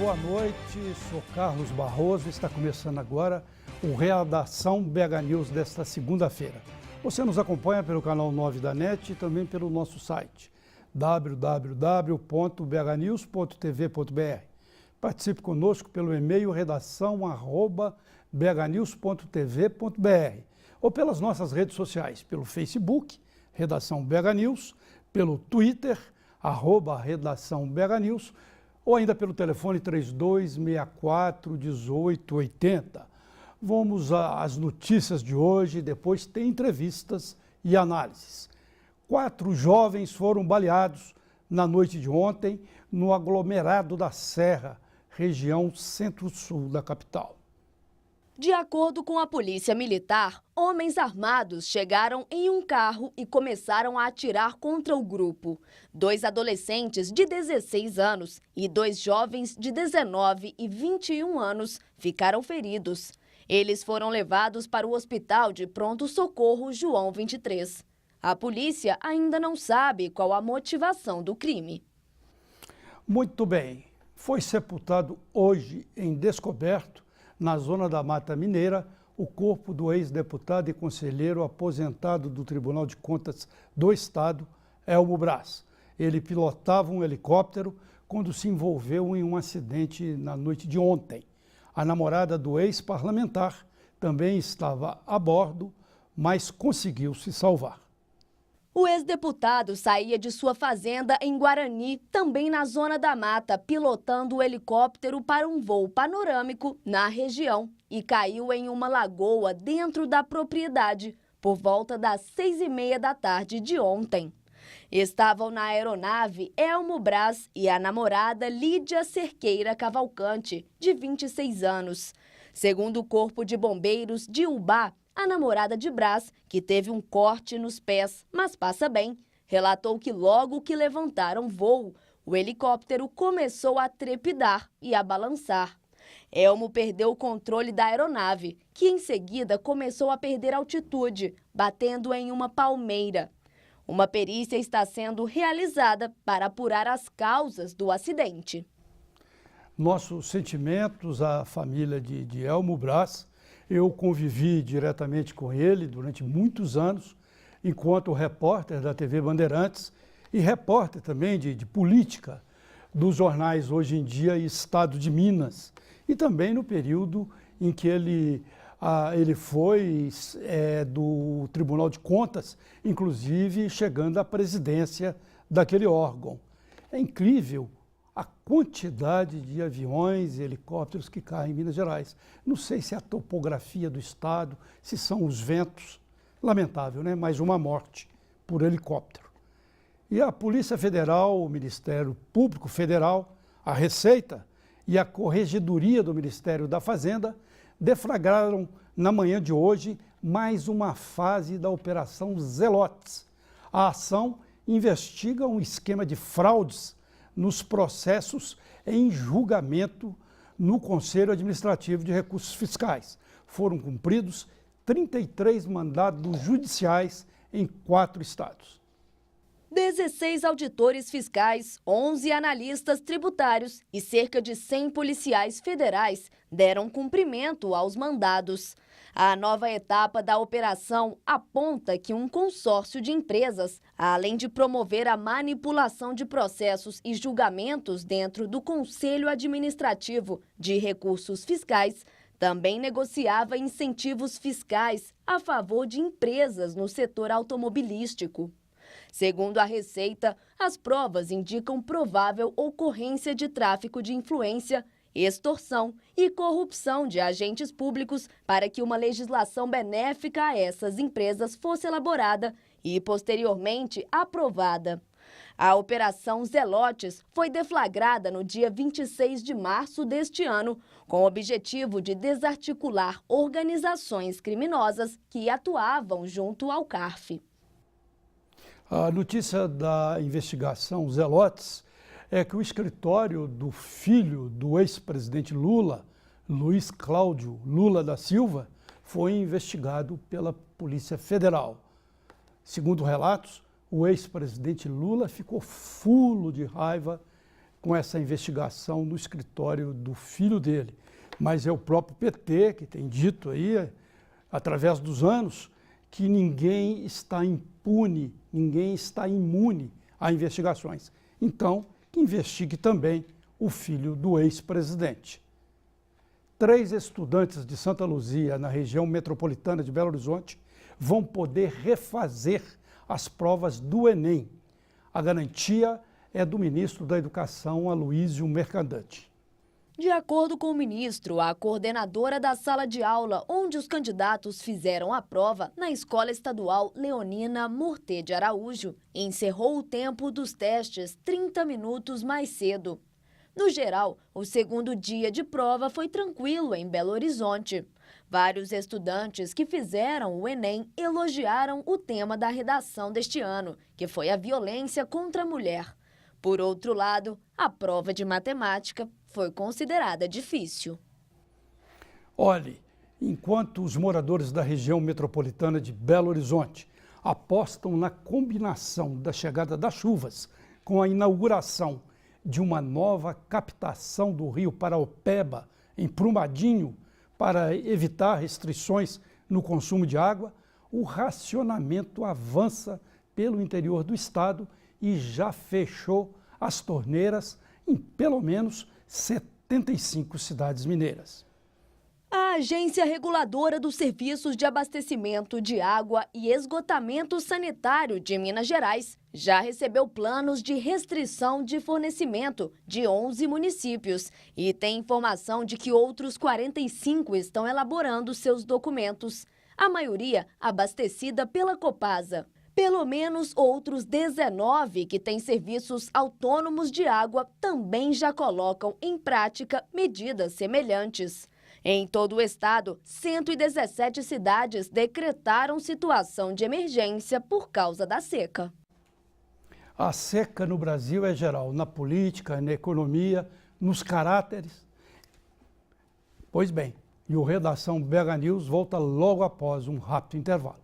boa noite. Sou Carlos Barroso. Está começando agora o Redação BH News desta segunda-feira. Você nos acompanha pelo canal 9 da NET e também pelo nosso site www.bhnews.tv.br. Participe conosco pelo e-mail redação@bhnews.tv.br ou pelas nossas redes sociais, pelo Facebook, Redação BH News, pelo Twitter, @Redação BH News, ou ainda pelo telefone 3264-1880. Vamos às notícias de hoje, depois tem entrevistas e análises. 4 jovens foram baleados na noite de ontem no aglomerado da Serra, região centro-sul da capital. De acordo com a polícia militar, homens armados chegaram em um carro e começaram a atirar contra o grupo. 2 adolescentes de 16 anos e 2 jovens de 19 e 21 anos ficaram feridos. Eles foram levados para o Hospital de Pronto-Socorro João 23. A polícia ainda não sabe qual a motivação do crime. Muito bem. Foi sepultado hoje em Descoberto, na zona da Mata Mineira, o corpo do ex-deputado e conselheiro aposentado do Tribunal de Contas do Estado, Elmo Braz. Ele pilotava um helicóptero quando se envolveu em um acidente na noite de ontem. A namorada do ex-parlamentar também estava a bordo, mas conseguiu se salvar. O ex-deputado saía de sua fazenda em Guarani, também na zona da mata, pilotando o helicóptero para um voo panorâmico na região e caiu em uma lagoa dentro da propriedade por volta das 6h30 da tarde de ontem. Estavam na aeronave Elmo Braz e a namorada Lídia Cerqueira Cavalcante, de 26 anos. Segundo o Corpo de Bombeiros de Ubá, a namorada de Braz, que teve um corte nos pés, mas passa bem, relatou que logo que levantaram voo, o helicóptero começou a trepidar e a balançar. Elmo perdeu o controle da aeronave, que em seguida começou a perder altitude, batendo em uma palmeira. Uma perícia está sendo realizada para apurar as causas do acidente. Nossos sentimentos à família de Elmo Braz. Eu convivi diretamente com ele durante muitos anos, enquanto repórter da TV Bandeirantes e repórter também de política dos jornais Hoje em Dia e Estado de Minas. E também no período em que ele foi do Tribunal de Contas, inclusive chegando à presidência daquele órgão. É incrível a quantidade de aviões e helicópteros que caem em Minas Gerais. Não sei se é a topografia do estado, se são os ventos. Lamentável, né? Mais uma morte por helicóptero. E a Polícia Federal, o Ministério Público Federal, a Receita e a Corregedoria do Ministério da Fazenda deflagraram na manhã de hoje mais uma fase da Operação Zelotes. A ação investiga um esquema de fraudes nos processos em julgamento no Conselho Administrativo de Recursos Fiscais. Foram cumpridos 33 mandados judiciais em 4 estados. 16 auditores fiscais, 11 analistas tributários e cerca de 100 policiais federais deram cumprimento aos mandados. A nova etapa da operação aponta que um consórcio de empresas, além de promover a manipulação de processos e julgamentos dentro do Conselho Administrativo de Recursos Fiscais, também negociava incentivos fiscais a favor de empresas no setor automobilístico. Segundo a Receita, as provas indicam provável ocorrência de tráfico de influência, extorsão e corrupção de agentes públicos para que uma legislação benéfica a essas empresas fosse elaborada e, posteriormente, aprovada. A Operação Zelotes foi deflagrada no dia 26 de março deste ano, com o objetivo de desarticular organizações criminosas que atuavam junto ao CARF. A notícia da investigação Zelotes é que o escritório do filho do ex-presidente Lula, Luiz Cláudio Lula da Silva, foi investigado pela Polícia Federal. Segundo relatos, o ex-presidente Lula ficou fulo de raiva com essa investigação no escritório do filho dele, mas é o próprio PT que tem dito aí, através dos anos, que ninguém está impune, ninguém está imune a investigações. Então, que investigue também o filho do ex-presidente. 3 estudantes de Santa Luzia, na região metropolitana de Belo Horizonte, vão poder refazer as provas do Enem. A garantia é do ministro da Educação, Aloísio Mercadante. De acordo com o ministro, a coordenadora da sala de aula onde os candidatos fizeram a prova, na Escola Estadual Leonina Murtê de Araújo, encerrou o tempo dos testes 30 minutos mais cedo. No geral, o segundo dia de prova foi tranquilo em Belo Horizonte. Vários estudantes que fizeram o Enem elogiaram o tema da redação deste ano, que foi a violência contra a mulher. Por outro lado, a prova de matemática foi considerada difícil. Olhe, enquanto os moradores da região metropolitana de Belo Horizonte apostam na combinação da chegada das chuvas com a inauguração de uma nova captação do rio Paraopeba, em Brumadinho, para evitar restrições no consumo de água, o racionamento avança pelo interior do estado e já fechou as torneiras em pelo menos 75 cidades mineiras. A Agência Reguladora dos Serviços de Abastecimento de Água e Esgotamento Sanitário de Minas Gerais já recebeu planos de restrição de fornecimento de 11 municípios e tem informação de que outros 45 estão elaborando seus documentos, a maioria abastecida pela Copasa. Pelo menos outros 19 que têm serviços autônomos de água também já colocam em prática medidas semelhantes. Em todo o estado, 117 cidades decretaram situação de emergência por causa da seca. A seca no Brasil é geral, na política, na economia, nos caráteres. Pois bem, e o Redação BH News volta logo após um rápido intervalo.